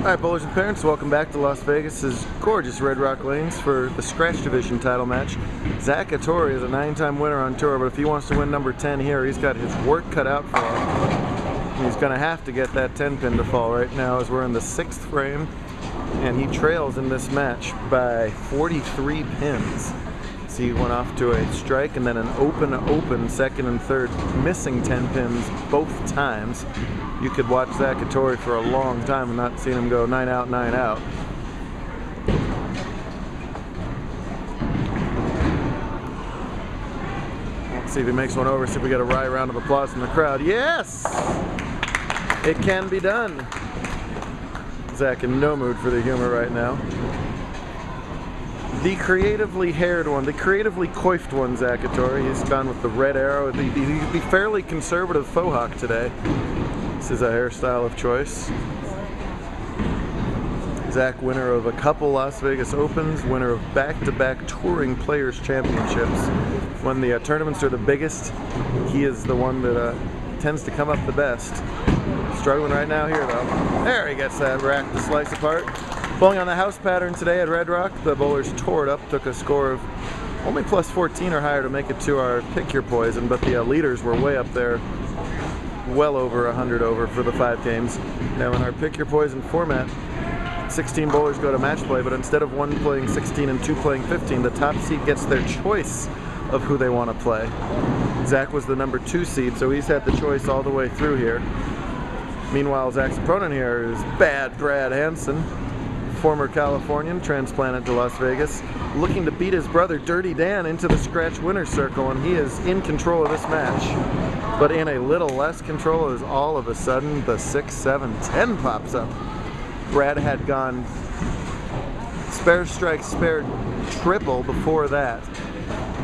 Alright, bowlers and parents, welcome back to Las Vegas's gorgeous Red Rock Lanes for the Scratch Division title match. Zack Hattori is a 9-time winner on tour, but if he wants to win number 10 here, he's got his work cut out for him. And he's going to have to get that 10 pin to fall right now as we're in the 6th frame, and he trails in this match by 43 pins. So he went off to a strike and then an open second and third, missing 10 pins both times. You could watch Zack Hattori for a long time and not seeing him go 9 out, 9 out. Let's see if he makes one over, see if we get a right round of applause from the crowd. Yes! It can be done. Zack in no mood for the humor right now. The creatively haired one, the creatively coiffed one, Zack Hattori. He's gone with the red arrow, the fairly conservative faux hawk today. This is a hairstyle of choice. Zack, winner of a couple Las Vegas Opens, winner of back-to-back Touring Players Championships. When the tournaments are the biggest, he is the one that tends to come up the best. Struggling right now here, though. There he gets that rack to slice apart. Bowling on the house pattern today at Red Rock, the bowlers tore it up, took a score of only plus 14 or higher to make it to our Pick Your Poison, but the leaders were way up there, well over 100 over for the 5 games. Now in our Pick Your Poison format, 16 bowlers go to match play, but instead of one playing 16 and 2 playing 15, the top seed gets their choice of who they want to play. Zack was the number 2 seed, so he's had the choice all the way through here. Meanwhile, Zack's opponent here is Bad Brad Hansen, former Californian, transplanted to Las Vegas, looking to beat his brother Dirty Dan into the scratch winner's circle, and he is in control of this match, but in a little less control as all of a sudden the 6, 7, 10 pops up. Brad had gone spare strike, spare triple before that.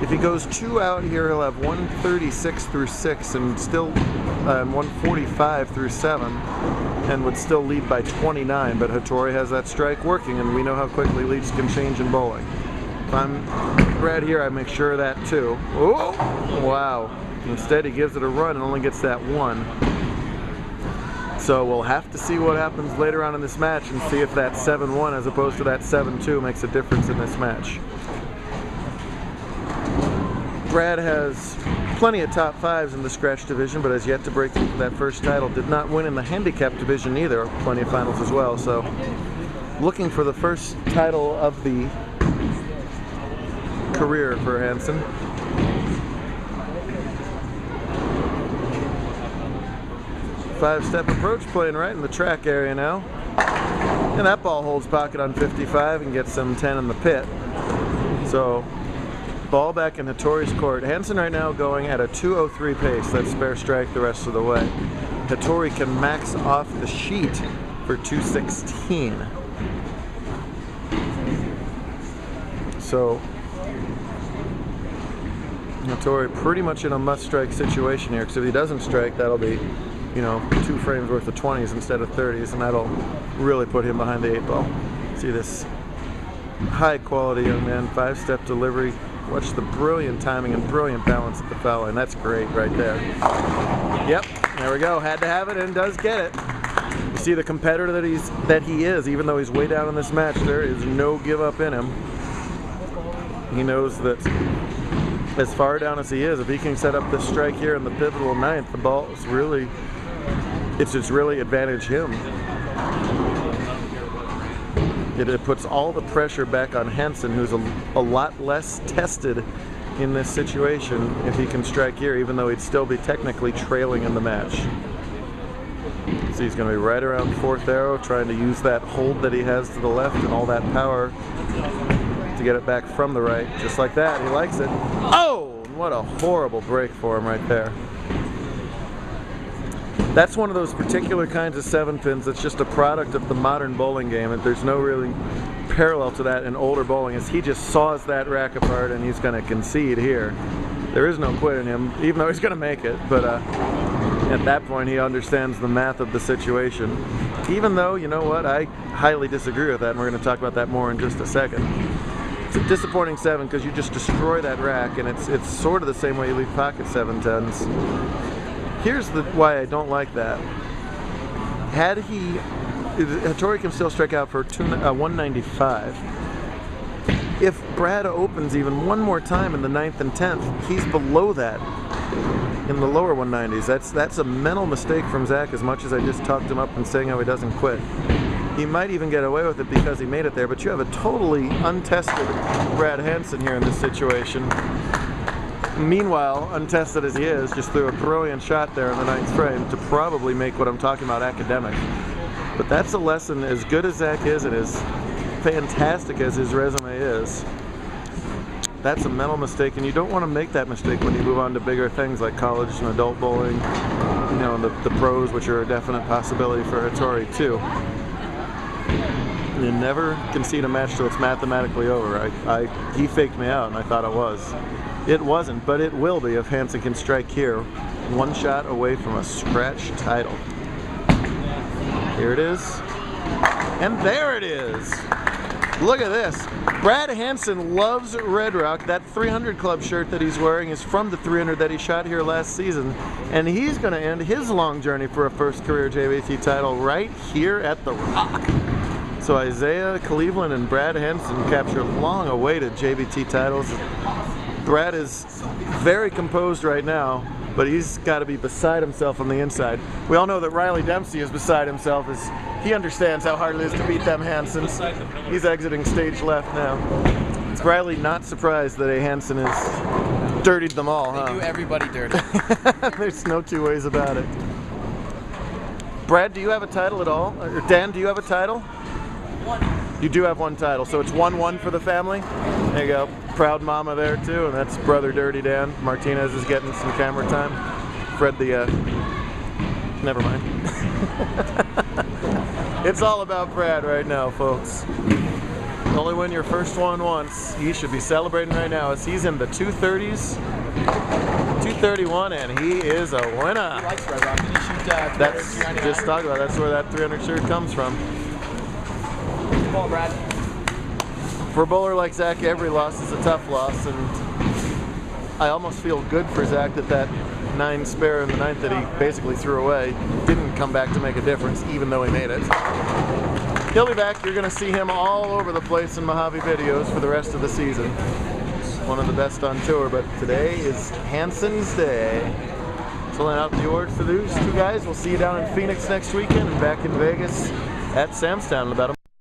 If he goes 2 out here, he'll have 136 through 6 and still 145 through 7. And would still lead by 29, but Hattori has that strike working, and we know how quickly leads can change in bowling. If I'm Brad here, I make sure of that too. Oh, wow. Instead, he gives it a run and only gets that 1. So we'll have to see what happens later on in this match and see if that 7-1 as opposed to that 7-2 makes a difference in this match. Brad has plenty of top 5s in the scratch division, but has yet to break into that first title. Did not win in the handicap division either. Plenty of finals as well. So looking for the first title of the career for Hansen. Five-step approach, playing right in the track area now. And that ball holds pocket on 55 and gets some 10 in the pit. So ball back in Hattori's court. Hansen right now going at a 2:03 pace. That's spare strike the rest of the way. Hattori can max off the sheet for 2:16. So Hattori pretty much in a must-strike situation here, because if he doesn't strike, that'll be, you know, 2 frames worth of 20s instead of 30s, and that'll really put him behind the 8 ball. See this high-quality young man, 5-step delivery. Watch the brilliant timing and brilliant balance at the foul line. That's great right there. Yep, there we go. Had to have it and does get it. You see the competitor that he is, even though he's way down in this match, there is no give up in him. He knows that as far down as he is, if he can set up this strike here in the pivotal 9th, the ball is really, it's just really advantage him. It puts all the pressure back on Hansen, who's a lot less tested in this situation if he can strike here, even though he'd still be technically trailing in the match. So he's going to be right around 4th arrow, trying to use that hold that he has to the left and all that power to get it back from the right. Just like that, he likes it. Oh, what a horrible break for him right there. That's one of those particular kinds of 7 pins that's just a product of the modern bowling game, and there's no really parallel to that in older bowling, as he just saws that rack apart and he's going to concede here. There is no quit in him, even though he's going to make it, but at that point he understands the math of the situation. Even though, you know what, I highly disagree with that, and we're going to talk about that more in just a second. It's a disappointing 7 because you just destroy that rack, and it's sort of the same way you leave pocket 7-10s. Here's why I don't like that. Had he Hattori can still strike out for 195. If Brad opens even one more time in the 9th and 10th, he's below that in the lower 190s. That's a mental mistake from Zack, as much as I just talked him up and saying how he doesn't quit. He might even get away with it because he made it there, but you have a totally untested Brad Hansen here in this situation. Meanwhile, untested as he is, just threw a brilliant shot there in the 9th frame to probably make what I'm talking about academic. But that's a lesson, as good as Zack is and as fantastic as his resume is. That's a mental mistake, and you don't want to make that mistake when you move on to bigger things like college and adult bowling, you know, and the pros, which are a definite possibility for Hattori too. You never concede a match till it's mathematically over. He faked me out, and I thought it was. It wasn't, but it will be if Hansen can strike here. One shot away from a scratch title. Here it is. And there it is. Look at this. Brad Hansen loves Red Rock. That 300 Club shirt that he's wearing is from the 300 that he shot here last season. And he's going to end his long journey for a first career JBT title right here at the Rock. So Isaiah Cleveland and Brad Hansen capture long-awaited JBT titles. Brad is very composed right now, but he's got to be beside himself on the inside. We all know that Riley Dempsey is beside himself, as he understands how hard it is to beat them Hansens. He's exiting stage left now. It's Riley not surprised that a Hansen has dirtied them all, huh? They do everybody dirty. There's no two ways about it. Brad, do you have a title at all? Or Dan, do you have a title? One. You do have one title, so it's 1-1 for the family? There you go. Proud mama there too, and that's brother Dirty Dan. Martinez is getting some camera time. Fred the, never mind. It's all about Brad right now, folks. Only win your first one once. He should be celebrating right now as he's in the 230s. 231, and he is a winner. He likes Red Rock. Did he shoot that's just talk about. That's where that 300 shirt comes from. Good ball, Brad. For a bowler like Zack, every loss is a tough loss, and I almost feel good for Zack that that 9 spare in the 9th that he basically threw away didn't come back to make a difference, even though he made it. He'll be back. You're going to see him all over the place in Mojave videos for the rest of the season. One of the best on tour, but today is Hansen's day. Filling out the awards for those two guys. We'll see you down in Phoenix next weekend and back in Vegas at Samstown in about a